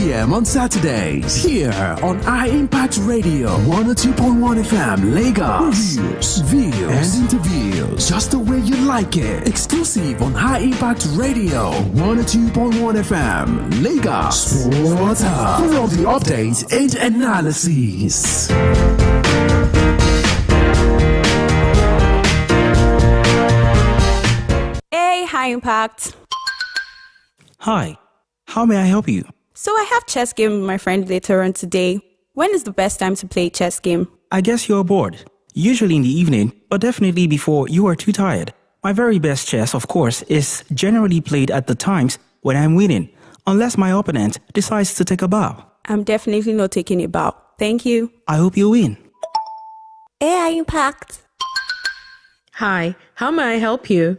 p.m. on Saturdays. Here on Impact Radio 102.1 FM Lagos. Reviews, views, and interviews. Just the way you like it. Exclusive on High Impact Radio 102.1 FM Lagos. Sports Hub. For all the updates and analysis. Hey, High Impact. Hi, how may I help you? So I have chess game with my friend later on today. When is the best time to play chess game? I guess you're bored. Usually in the evening, but definitely before you are too tired. My very best chess, of course, is generally played at the times when I'm winning, unless my opponent decides to take a bow. I'm definitely not taking a bow. Thank you. I hope you win. Hey, High Impact. Hi, how may I help you?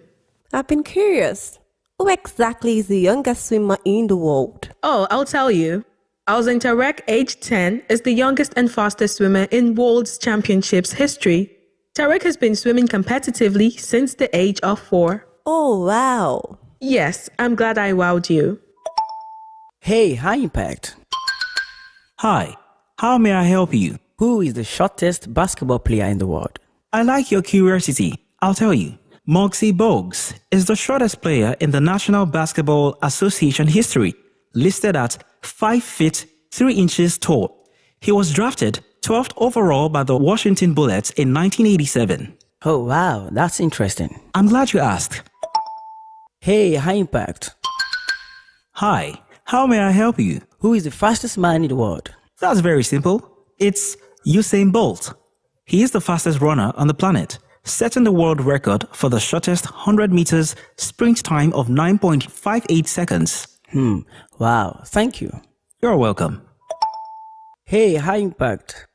I've been curious. Who exactly is the youngest swimmer in the world? Oh, I'll tell you. Alzin Tarek, age 10, is the youngest and fastest swimmer in World Championships history. Tarek has been swimming competitively since the age of 4. Oh, wow. Yes, I'm glad I wowed you. Hey, High Impact. Hi, how may I help you? Who is the shortest basketball player in the world? I like your curiosity. I'll tell you. Muggsy Bogues is the shortest player in the National Basketball Association history, listed at 5 feet 3 inches tall. He was drafted 12th overall by the Washington Bullets in 1987. Oh, wow, that's interesting. I'm glad you asked. Hey, High Impact. Hi, how may I help you? Who is the fastest man in the world? That's very simple. It's Usain Bolt. He is the fastest runner on the planet, setting the world record for the shortest 100 meters sprint time of 9.58 seconds. Wow, thank you. You're welcome. Hey, High Impact.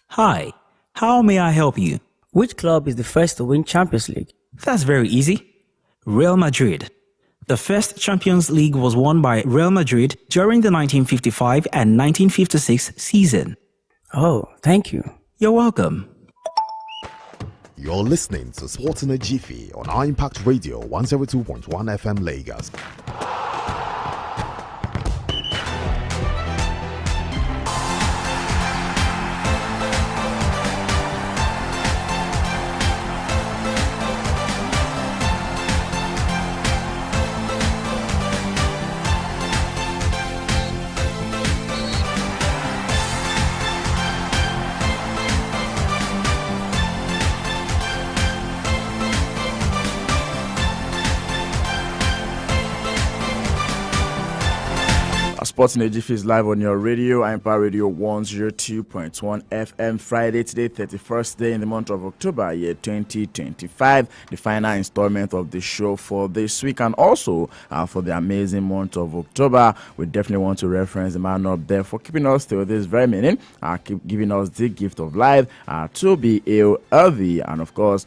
Hi, how may I help you? Which club is the first to win Champions League? That's very easy. Real Madrid. The first Champions League was won by Real Madrid during the 1955 and 1956 season. Oh, thank you. You're welcome. You're listening to Sports in a Jiffy on Impact Radio 102.1 FM Lagos. Sports in Jiffy is live on your radio, Empire Radio 102.1 FM. Friday today, 31st day in the month of October, year 2025. The final installment of the show for this week and also for the amazing month of October. We definitely want to reference the man up there for keeping us till this very minute, keep giving us the gift of life, to be healthy, and of course,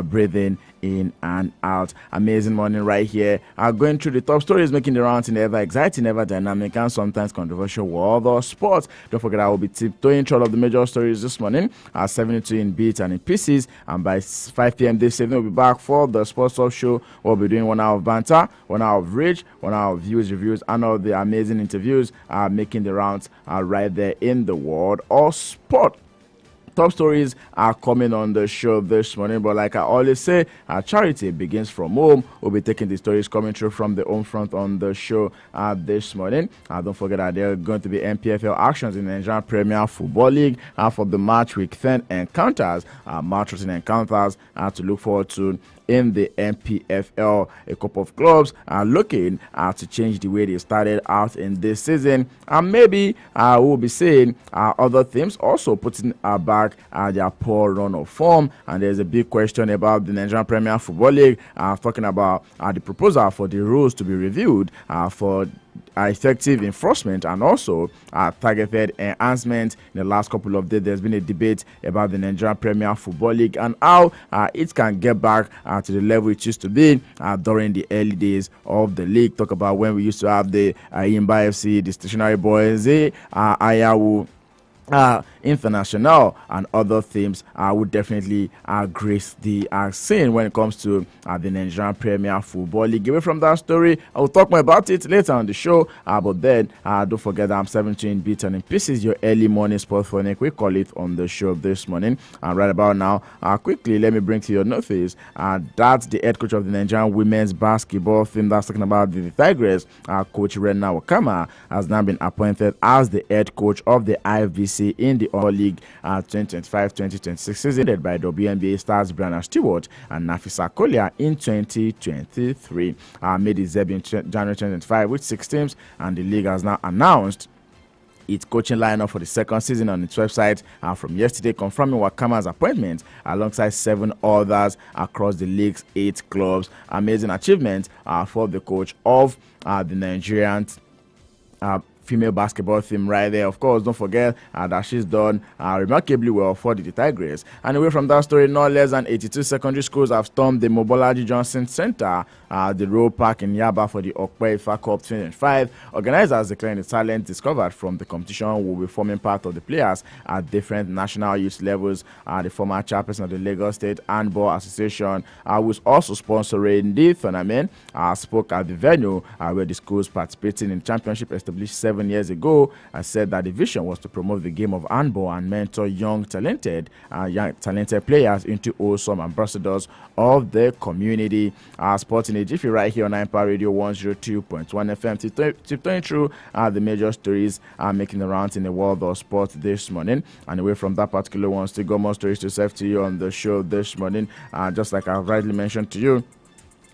breathing in and out. Amazing morning right here. Going through the top stories, making the rounds in the ever exciting, ever dynamic, and sometimes controversial world of sports. Don't forget, I will be tiptoeing through all of the major stories this morning, 72 in bits and in pieces. And by 5 p.m. this evening, we'll be back for the Sports Talk Show. We'll be doing 1 hour of banter, 1 hour of reach, 1 hour of views, reviews, and all the amazing interviews making the rounds right there in the world of sport. Top stories are coming on the show this morning, but like I always say, charity begins from home. We'll be taking the stories coming through from the home front on the show this morning. Don't forget that there are going to be MPFL actions in the Nigerian Premier Football League for the match week 10 encounters, match encounters to look forward to in the MPFL. A couple of clubs are looking to change the way they started out in this season, and maybe we'll be seeing other teams also putting back their poor run of form. And there's a big question about the Nigerian Premier Football League, talking about the proposal for the rules to be reviewed for effective enforcement and also targeted enhancement. In the last couple of days, there's been a debate about the Nigerian Premier Football League and how it can get back to the level it used to be during the early days of the league. Talk about when we used to have the Imba FC, the Stationary Boys, Ayawu, International, and other themes would definitely grace the scene when it comes to the Nigerian Premier Football League. Away from that story, I will talk more about it later on the show. But then, don't forget that I'm 17 bits and in pieces, your early morning sports phonic. We call it on the show this morning. Right about now, quickly, let me bring to your notice that the head coach of the Nigerian women's basketball team, that's talking about the Tigers, Coach Rena Wakama, has now been appointed as the head coach of the IFBC in the All League 2025-2026 season, led by WNBA stars Brianna Stewart and Nafisa Kolia in 2023. Made his debut in January 2025 with 6 teams, and the league has now announced its coaching lineup for the second season on its website from yesterday, confirming Wakama's appointment alongside 7 others across the league's 8 clubs. Amazing achievement for the coach of the Nigerian female basketball team right there. Of course, don't forget that she's done remarkably well for the Tigers. And away from that story, no less than 82 secondary schools have stormed the Mobolaji Johnson Center, the Road Park in Yaba, for the Okpe Ifa Cup 2025. Organizers declaring the talent discovered from the competition will be forming part of the players at different national youth levels. The former chairperson of the Lagos State Handball Association, who's also sponsoring the tournament, spoke at the venue where the schools participating in the championship established 7 years ago, said that the vision was to promote the game of handball and mentor young talented players into awesome ambassadors of the community. Sporting a Jiffy right here on Empire Radio 102.1 FM, tiptoeing through the major stories making the rounds in the world of sport this morning. And away from that particular one, still got more stories to serve to you on the show this morning. Just like I've rightly mentioned to you,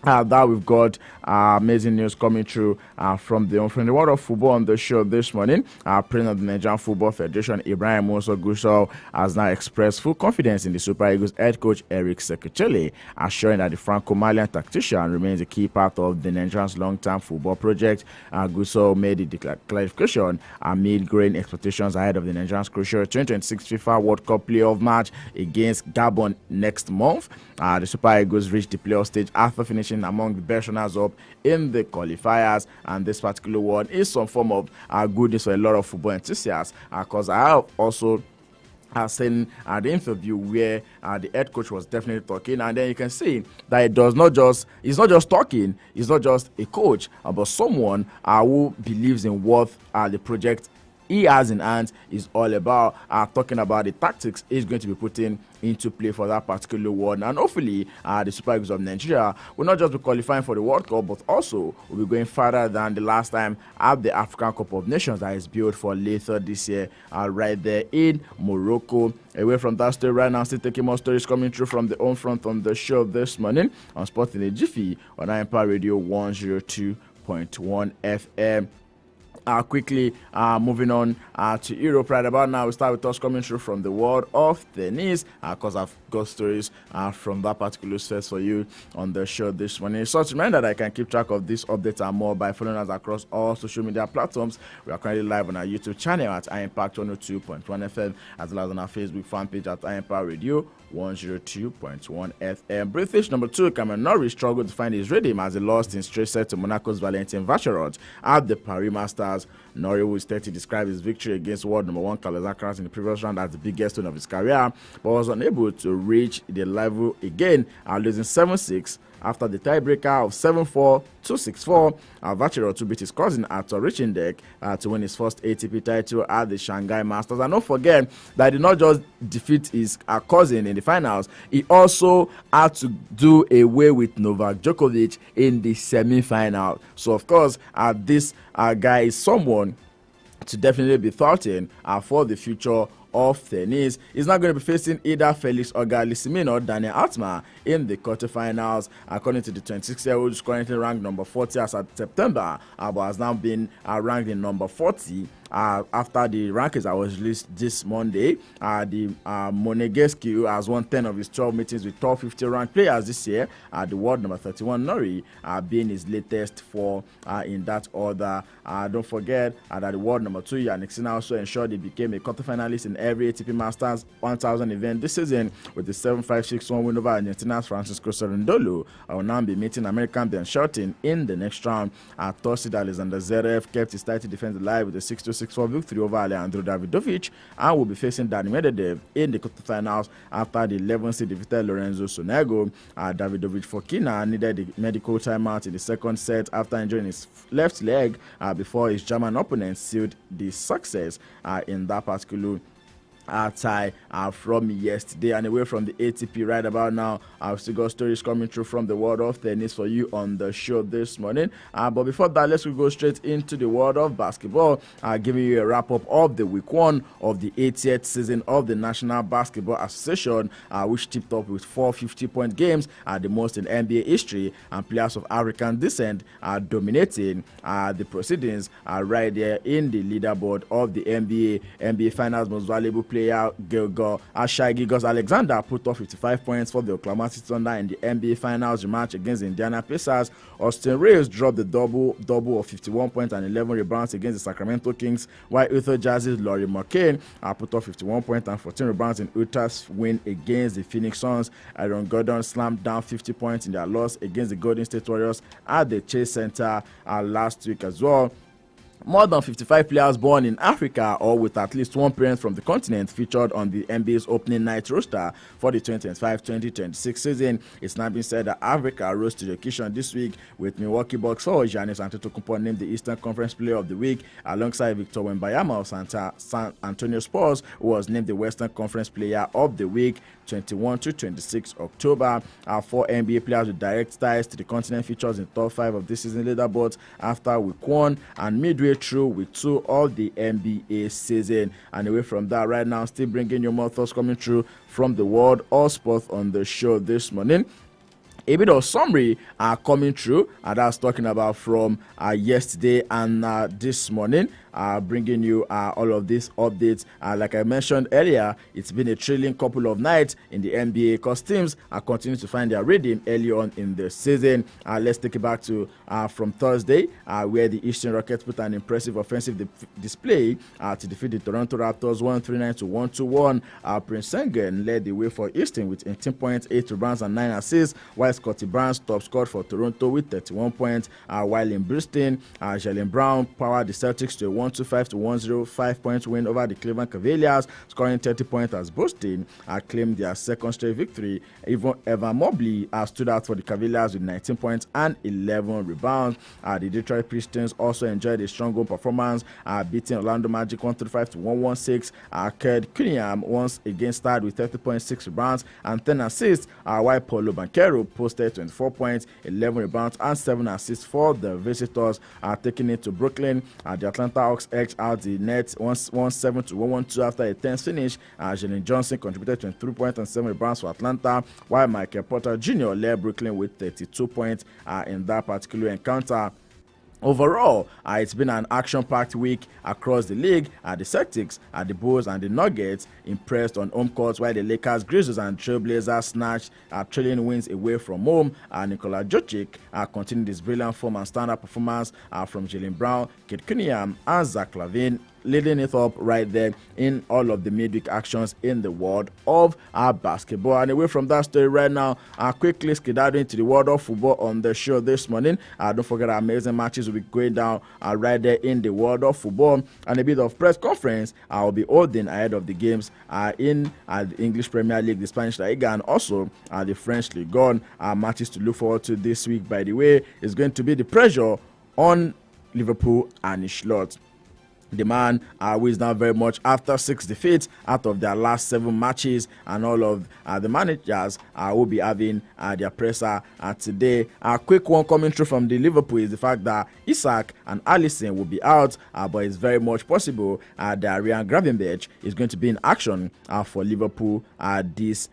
that we've got amazing news coming through from the world of football on the show this morning. President of the Nigerian Football Federation, Ibrahim Musa Gusau, has now expressed full confidence in the Super Eagles head coach Eric Sekechele, assuring that the Franco-Malian tactician remains a key part of the Nigerian's long-term football project. Gusau made the clarification amid growing expectations ahead of the Nigerian's crucial 2026 FIFA World Cup playoff match against Gabon next month. The Super Eagles reached the playoff stage after finishing among the best runners up in the qualifiers, and this particular one is some form of good news for a lot of football enthusiasts, because I have also seen the interview where the head coach was definitely talking, and then you can see that he's not just talking, he's not just a coach, but someone who believes in what the project he has in hand is all about. Talking about the tactics he's going to be putting into play for that particular one, and hopefully the Super Eagles of Nigeria will not just be qualifying for the World Cup, but also will be going further than the last time at the African Cup of Nations that is built for later this year, right there in Morocco. Away from that story right now, still taking more stories coming through from the home front on the show this morning on Sporting a Jiffy on Empire Radio 102.1 FM. Quickly moving on to Europe right about now. We start with us coming through from the world of tennis, because I've got stories from that particular space for you on the show this morning. So remember that I can keep track of these updates and more by following us across all social media platforms. We are currently live on our YouTube channel at iImpact 102.1 FM, as well as on our Facebook fan page at iImpact Radio 102.1 FM. British number 2 Cameron Norrie struggled to find his rhythm as he lost in straight set to Monaco's Valentin Vacherot at the Paris Masters. Norrie, who is 30, described his victory against world number 1 Carlos Alcaraz in the previous round as the biggest win of his career, but was unable to reach the level again, losing 7-6 after the tiebreaker of 7-4 to 6-4. Vacherot beat his cousin Arthur Richendek to win his first ATP title at the Shanghai Masters. And don't forget that he did not just defeat his cousin in the finals, he also had to do away with Novak Djokovic in the semi-final. So of course, this guy is someone to definitely be thought in for the future of tennis. He's not going to be facing either Felix Auger-Aliassime or Daniel Altmaier in the quarterfinals. According to the 26-year-old, who's currently ranked number 40 as of September, but has now been ranked in number 40 after the rankings that was released this Monday. The Monegasque has won 10 of his 12 meetings with top 50 ranked players this year. The world number 31 Norrie being his latest fall in that order. Don't forget that the world number 2 Yannick Sinner also ensured he became a quarterfinalist in every ATP Masters 1000 event this season with the 7-5-6-1 win over Argentina's Francisco Cerundolo. I will now be meeting American Ben Shelton in the next round. Thursday, Alexander Zverev kept his title defense alive with a 6-2-6-4 victory over Alejandro Davidovich and will be facing Dani Medvedev in the quarterfinals after the 11th seed defeated Lorenzo Sonego. Davidovich Fokina needed the medical timeout in the second set after injuring his left leg before his German opponent sealed the success in that particular tie from yesterday. And away from the ATP right about now, I've still got stories coming through from the world of tennis for you on the show this morning. But before that, let's go straight into the world of basketball, giving you a wrap-up of the week 1 of the 80th season of the National Basketball Association, which tipped off with 4 50-point games, the most in NBA history, and players of African descent dominating the proceedings right there in the leaderboard of the NBA Finals Most Valuable Player Shai Gilgeous-Alexander put off 55 points for the Oklahoma City Thunder in the NBA Finals rematch against the Indiana Pacers. Austin Reeves dropped the double of 51 points and 11 rebounds against the Sacramento Kings, while Utah Jazz's Lauri Markkanen put off 51 points and 14 rebounds in Utah's win against the Phoenix Suns. Aaron Gordon slammed down 50 points in their loss against the Golden State Warriors at the Chase Center last week as well. More than 55 players born in Africa or with at least one parent from the continent featured on the NBA's opening night roster for the 2025-2026 season. It's now been said that Africa rose to the occasion this week with Milwaukee Bucks forward Giannis Antetokounmpo named the Eastern Conference Player of the Week alongside Victor Wembanyama of San Antonio Spurs, who was named the Western Conference Player of the Week 21 to 26 October. Our 4 NBA players with direct ties to the continent features in the top 5 of this season leaderboards after week 1 and midway through week 2 of the NBA season. And away from that, right now, still bringing you more thoughts coming through from the world of sports on the show this morning. A bit of summary coming through, and that's talking about from yesterday and this morning, bringing you all of these updates. Like I mentioned earlier, it's been a thrilling couple of nights in the NBA because teams are continuing to find their rhythm early on in the season. Let's take it back to from Thursday, where the Houston Rockets put an impressive offensive display to defeat the Toronto Raptors 139 to 121. Prince Sengun led the way for Houston with 18 points, 8 rebounds, and 9 assists, while Scottie Barnes top scored for Toronto with 31 points, while in Boston, Jaylen Brown powered the Celtics to a 125 to 105 points win over the Cleveland Cavaliers, scoring 30 points as Boston claimed their second straight victory. Even Evan Mobley stood out for the Cavaliers with 19 points and 11 rebounds. The Detroit Pistons also enjoyed a strong home performance, beating Orlando Magic 135 to 116. Cade Cunningham once again started with 30.6 rebounds and 10 assists, while Paolo Banchero posted 24 points, 11 rebounds, and 7 assists for the visitors, taking it to Brooklyn. The Atlanta Hawks edged out the Nets 117 to 112 after a tense finish. Jalen Johnson contributed 23 points and 7 rebounds for Atlanta, while Michael Porter Jr. led Brooklyn with 32 points in that particular encounter. Overall, it's been an action-packed week across the league. The Celtics, the Bulls, and the Nuggets impressed on home courts, while the Lakers, Grizzlies, and Trailblazers snatched trailing wins away from home. Nikola Jokic continued his brilliant form and standout performance from Jaylen Brown, Cade Cunningham, and Zach LaVine, leading it up right there in all of the midweek actions in the world of basketball. And away from that story right now, quickly skedaddling into the world of football on the show this morning. Don't forget our amazing matches will be going down right there in the world of football, and a bit of press conference will be holding ahead of the games in the English Premier League, the Spanish La Liga, and also the French Ligue 1. Matches to look forward to this week, by the way, is going to be the pressure on Liverpool and Ancelotti. The man who is now very much after 6 defeats out of their last 7 matches, and all of the managers will be having their presser today. A quick one coming through from the Liverpool is the fact that Isak and Alisson will be out, but it's very much possible that Ryan Gravenberch is going to be in action for Liverpool this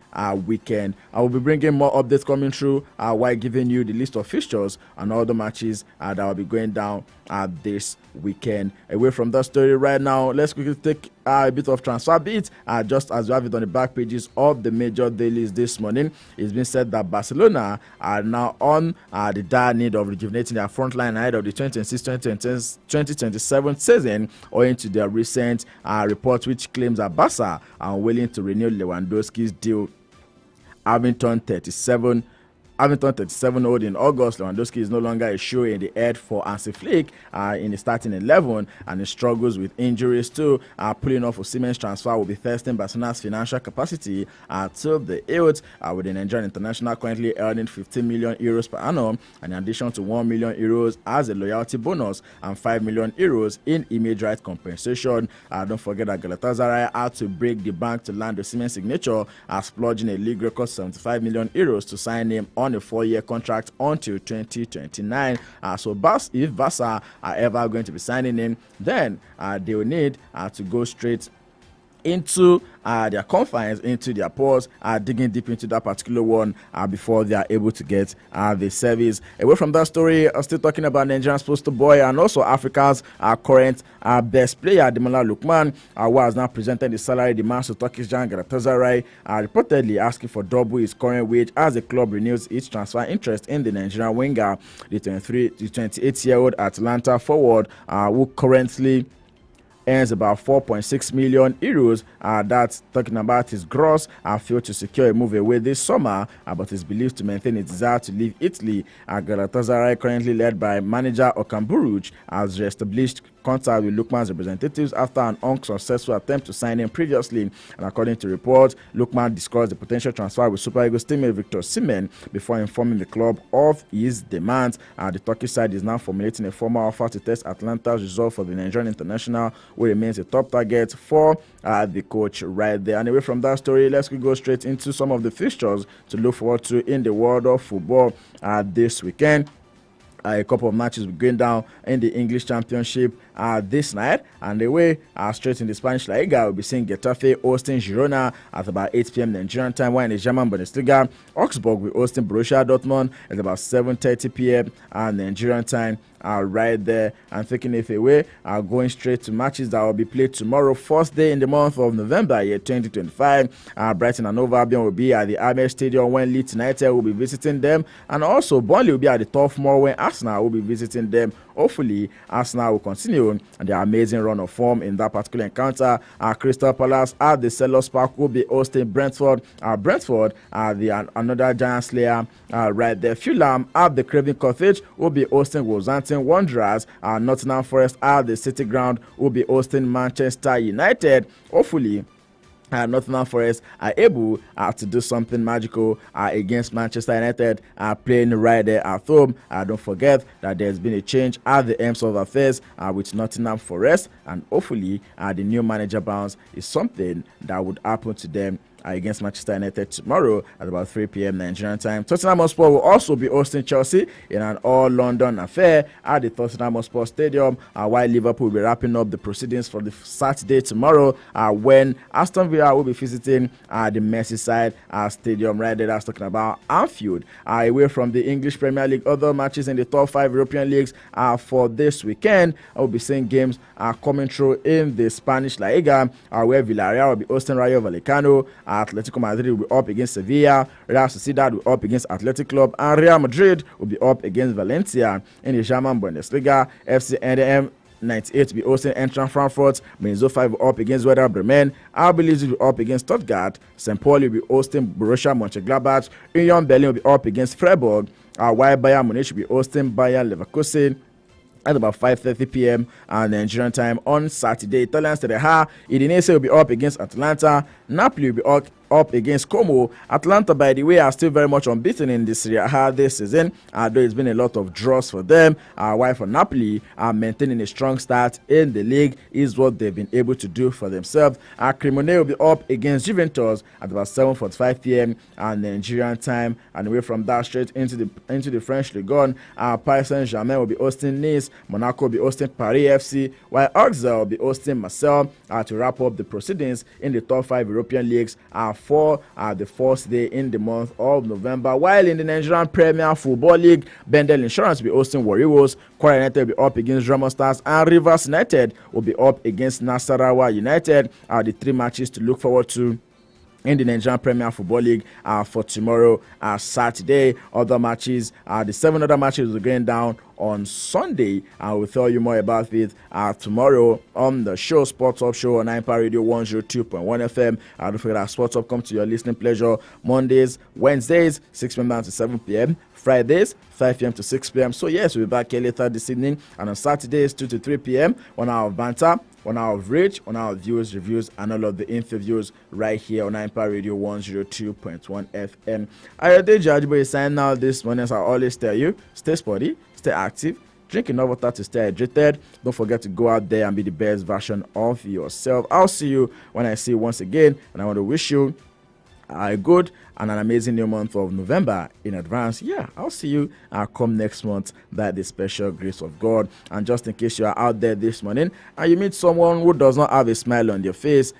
weekend. I will be bringing more updates coming through while giving you the list of fixtures and all the matches that will be going down this weekend. Away from that story right now, let's quickly take a bit of transfer beat, just as we have it on the back pages of the major dailies this morning. It's been said that Barcelona are now on the dire need of rejuvenating their front line ahead of the 2026-2027 season, owing to their recent report which claims that Barca are willing to renew Lewandowski's deal. Having turned 37 old in August, Lewandowski is no longer a shoe in the head for Hansi Flick in the starting 11, and he struggles with injuries too. Pulling off Osimhen's transfer will be testing Barcelona's financial capacity till the hilt, with the Nigerian international currently earning 15 million euros per annum, and in addition to 1 million euros as a loyalty bonus and 5 million euros in image right compensation. Don't forget that Galatasaray had to break the bank to land Osimhen's signature, splurging a league record 75 million euros to sign him on a 4-year contract until 2029. So if Barca are ever going to be signing him, then they will need to go straight into their confines, into their pores, digging deep into that particular one before they are able to get the service. Away from that story, still talking about Nigeria's poster boy and also Africa's current best player, Ademola Lookman, who has now presented the salary demands to Turkish giant Galatasaray, reportedly asking for double his current wage as the club renews its transfer interest in the Nigerian winger. The 28-year-old Atlanta forward, who currently earns about 4.6 million euros. That's talking about his gross. Failed to secure a move away this summer, but is believed to maintain his desire to leave Italy. Galatasaray, currently led by manager Okan Buruc, has re-established contact with Lookman's representatives after an unsuccessful attempt to sign him previously. And according to reports, Lookman discussed the potential transfer with Super Eagles teammate Victor Osimhen before informing the club of his demands. The Turkish side is now formulating a formal offer to test Atlanta's resolve for the Nigerian international, who remains a top target for the coach right there. And away from that story, let's go straight into some of the fixtures to look forward to in the world of football this weekend. A couple of matches will be going down in the English Championship this night, and the way straight in the Spanish La Liga, we'll be seeing Getafe hosting Girona at about 8 p.m. Nigerian time, while in the German Bundesliga, Augsburg will be hosting Borussia Dortmund at about 7:30 p.m. Nigerian time. Right there, and taking it away, going straight to matches that will be played tomorrow, first day in the month of November, year 2025. Brighton and Hove Albion will be at the Amex Stadium when Leeds United will be visiting them, and also Burnley will be at the Turf Moor when Arsenal will be visiting them. Hopefully, Arsenal will continue their amazing run of form in that particular encounter. Crystal Palace at the Selhurst Park will be hosting Brentford. Another giant slayer right there. Fulham at the Craven Cottage will be hosting Wolverhampton Wanderers. Nottingham Forest at the City Ground will be hosting Manchester United. Hopefully, Nottingham Forest are able to do something magical against Manchester United, playing right there at home. Don't forget that there's been a change at the ends of affairs with Nottingham Forest, and hopefully the new manager bounce is something that would happen to them against Manchester United tomorrow at about 3 p.m. Nigerian time. Tottenham Hotspur will also be hosting Chelsea in an all-London affair at the Tottenham Hotspur Stadium, while Liverpool will be wrapping up the proceedings for the Saturday tomorrow when Aston Villa will be visiting the Merseyside Stadium right there. That's talking about Anfield. Away from the English Premier League, other matches in the top 5 European leagues for this weekend. I will be seeing games coming through in the Spanish La Liga, where Villarreal will be hosting Rayo Vallecano. Atletico Madrid will be up against Sevilla, Real Sociedad will be up against Athletic Club, and Real Madrid will be up against Valencia. In the German Bundesliga, FC NDM 98 will be hosting Eintracht Frankfurt, Mainz 05 will be up against Werder Bremen, RB Leipzig will be up against Stuttgart, St. Pauli will be hosting Borussia Mönchengladbach, Union Berlin will be up against Freiburg, while Bayern Munich will be hosting Bayer Leverkusen at about 5:30 p.m. Nigerian time on Saturday. Italian Serie A, Udinese will be up against Atlanta, Napoli will be up against Como. Atlanta, by the way, are still very much unbeaten in the Serie A this season, though it's been a lot of draws for them. While for Napoli, maintaining a strong start in the league is what they've been able to do for themselves. Cremonese will be up against Juventus at about 7:45 p.m. Nigerian time, and away from that straight into the French Ligue 1. Paris Saint-Germain will be hosting Nice, Monaco will be hosting Paris FC, while Auxerre will be hosting Marseille to wrap up the proceedings in the top 5 European leagues for the first day in the month of November. While in the Nigerian Premier Football League, Bendel Insurance will be hosting Warriors, Kwara United will be up against Remo Stars, and Rivers United will be up against Nasarawa United. The three matches to look forward to in the Nigerian Premier Football League for tomorrow, Saturday. Other matches, the 7 other matches will going down on Sunday. I will tell you more about it tomorrow on the show, Sports Up Show on Empire Radio 102.1 FM. Don't forget that Sports Up comes to your listening pleasure Mondays, Wednesdays, 6 p.m. down to 7 p.m. Fridays, 5 p.m. to 6 p.m. So yes, we'll be back here later this evening. And on Saturdays, 2 to 3 p.m. 1 hour of banter, 1 hour of rage, 1 hour of viewers, reviews, and all of the interviews right here on Empire Radio 102.1 FM. Ayode Jajibo is signing out this morning. As I always tell you, stay sporty, stay active, drink enough water to stay hydrated. Don't forget to go out there and be the best version of yourself. I'll see you when I see you once again, and I want to wish you a good and an amazing new month of November in advance. Yeah, I'll see you come next month by the special grace of God. And just in case you are out there this morning and you meet someone who does not have a smile on their face,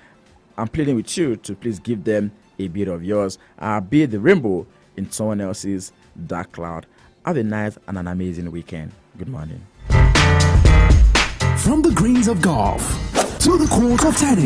I'm pleading with you to please give them a bit of yours. Be the rainbow in someone else's dark cloud. Have a nice and an amazing weekend. Good morning. From the greens of golf to the court of tennis.